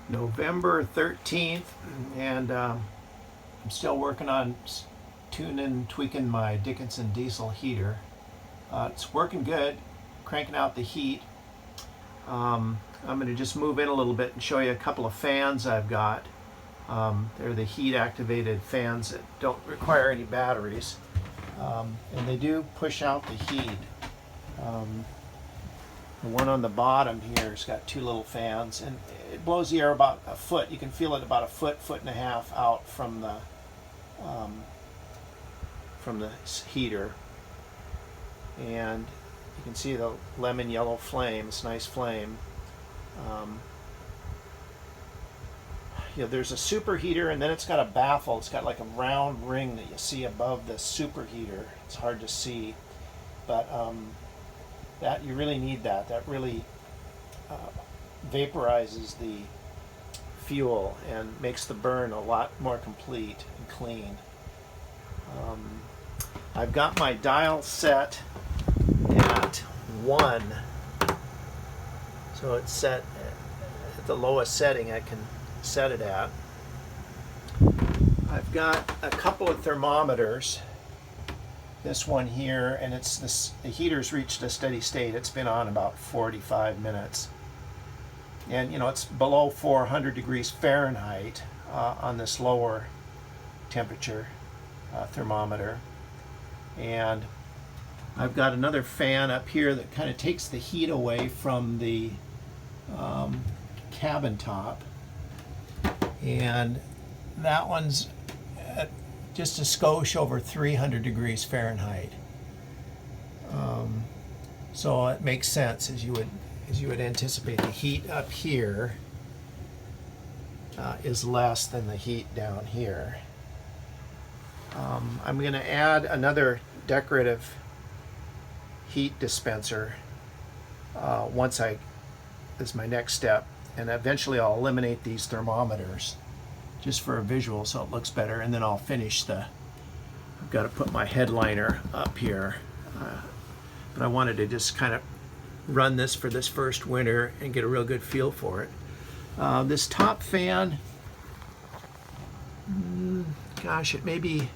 November 13th, and I'm still working on tuning, tweaking my Dickinson Diesel Heater. It's working good, cranking out the heat. I'm going to just move in a little bit and show you a couple of fans I've got. They're the heat activated fans that don't require any batteries, and they do push out the heat. The one on the bottom here has got two little fans, and it blows the air about a foot. You can feel it about a foot, foot and a half out from the heater. And you can see the lemon yellow flame. It's a nice flame. There's a superheater, and then it's got a baffle. It's got like a round ring that you see above the superheater. It's hard to see, but that you really need that. That really vaporizes the fuel and makes the burn a lot more complete and clean. I've got my dial set at 1, so it's set at the lowest setting I can set it at. I've got a couple of thermometers. This one here, and the heater's reached a steady state. It's been on about 45 minutes, and it's below 400 degrees Fahrenheit on this lower temperature thermometer. And I've got another fan up here that kind of takes the heat away from the cabin top, and that one's at just a skosh over 300 degrees Fahrenheit. So it makes sense, as you would anticipate. The heat up here is less than the heat down here. I'm going to add another decorative heat dispenser as my next step, and eventually I'll eliminate these thermometers just for a visual so it looks better, and then I'll finish I've got to put my headliner up here, but I wanted to just kind of run this for this first winter and get a real good feel for it. This top fan, gosh, maybe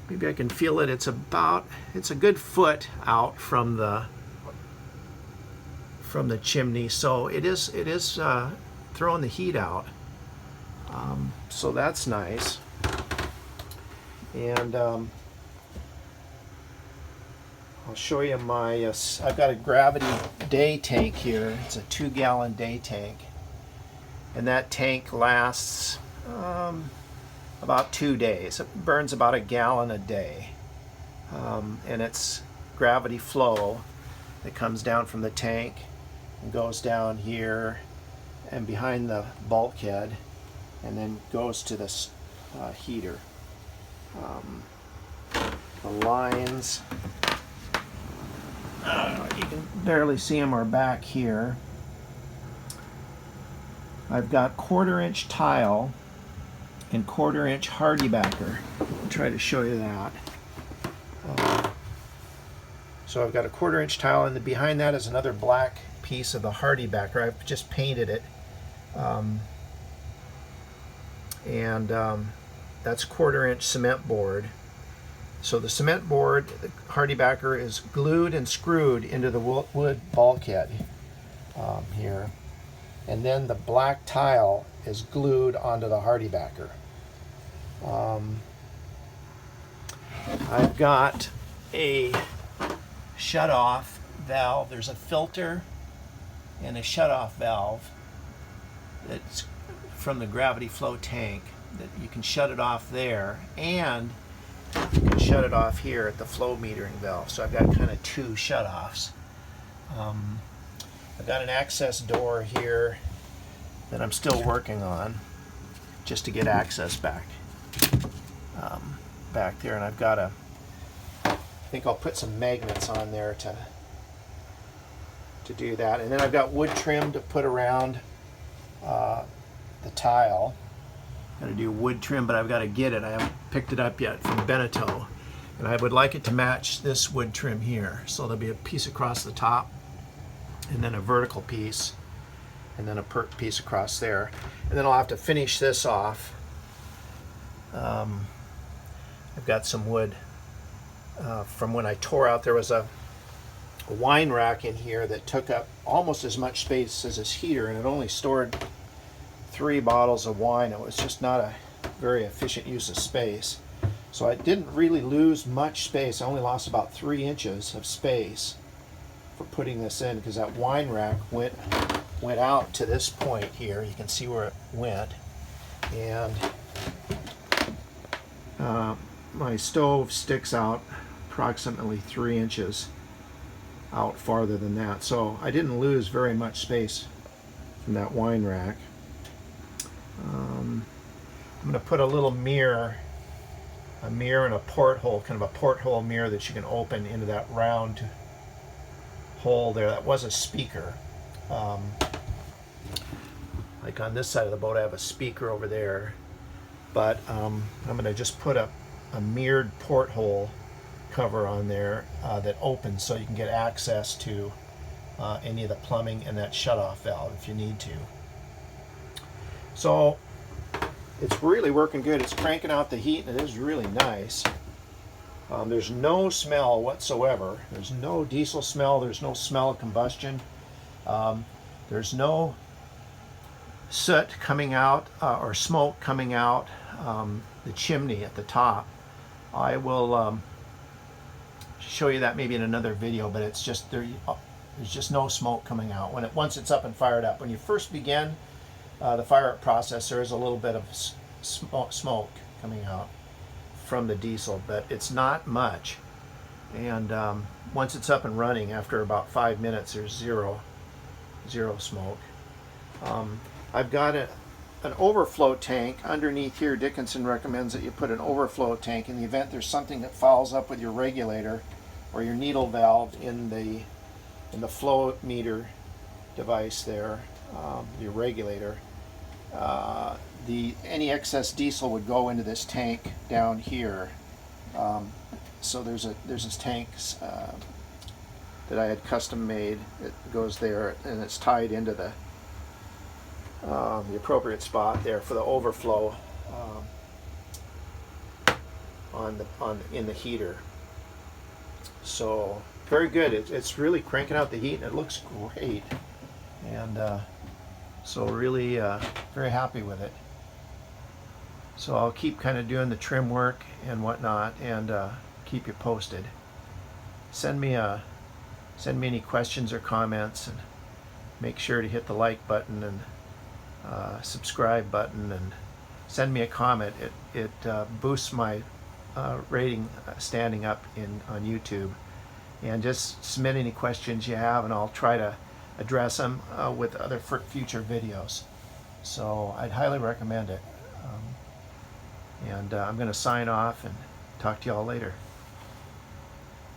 I can feel it. It's a good foot out from the chimney, so it is throwing the heat out. So that's nice. And I'll show you I've got a gravity day tank here. It's a 2-gallon day tank, and that tank lasts about 2 days. It burns about a gallon a day, and it's gravity flow that comes down from the tank and goes down here and behind the bulkhead, and then goes to this heater. The lines, you can barely see them, are back here. I've got 1/4-inch tile and 1/4-inch hardy backer. I'll try to show you that. So I've got a 1/4-inch tile, and behind that is another black piece of the hardy backer. I've just painted it. That's 1/4-inch cement board. So the cement board, the hardy backer, is glued and screwed into the wood bulkhead here, and then the black tile is glued onto the hardy backer. I've got a shut-off valve. There's a filter and a shut-off valve that's from the gravity flow tank that you can shut it off there, and you can shut it off here at the flow metering valve. So I've got kind of 2 shut-offs. I've got an access door here that I'm still working on just to get access back there, and I think I'll put some magnets on there to do that. And then I've got wood trim to put around the tile. Got to do wood trim, but I've got to get it. I haven't picked it up yet from Beneteau, and I would like it to match this wood trim here. So there'll be a piece across the top, and then a vertical piece, and then a piece across there. And then I'll have to finish this off. I've got some wood from when I tore out. There was a wine rack in here that took up almost as much space as this heater, and it only stored 3 bottles of wine. It was just not a very efficient use of space. So I didn't really lose much space. I only lost about 3 inches of space for putting this in, because that wine rack went out to this point here. You can see where it went. And my stove sticks out approximately 3 inches out farther than that. So I didn't lose very much space from that wine rack. I'm going to put a little mirror and a porthole, kind of a porthole mirror that you can open into that round hole there. That was a speaker. Like on this side of the boat I have a speaker over there, but I'm going to just put a mirrored porthole cover on there that opens so you can get access to any of the plumbing and that shutoff valve if you need to. So it's really working good. It's cranking out the heat, and it is really nice. There's no smell whatsoever. There's no diesel smell. There's no smell of combustion. There's no soot coming out or smoke coming out the chimney at the top. I will show you that maybe in another video, but it's just there's just no smoke coming out once it's up and fired up. When you first begin the fire up process, there is a little bit of smoke coming out from the diesel, but it's not much. And once it's up and running, after about 5 minutes, there's zero smoke. I've got an overflow tank underneath here. Dickinson recommends that you put an overflow tank in the event there's something that fouls up with your regulator or your needle valve in the flow meter device there, your regulator. Any excess diesel would go into this tank down here. So there's this tank that I had custom made. It goes there, and it's tied into the appropriate spot there for the overflow in the heater. So very good. It's really cranking out the heat, and it looks great. And so really very happy with it. So I'll keep kind of doing the trim work and whatnot, and keep you posted. Send me any questions or comments, and make sure to hit the like button and subscribe button, and send me a comment. It boosts my rating standing up on YouTube. And just submit any questions you have, and I'll try to address them with other future videos. So I'd highly recommend it. I'm going to sign off and talk to you all later.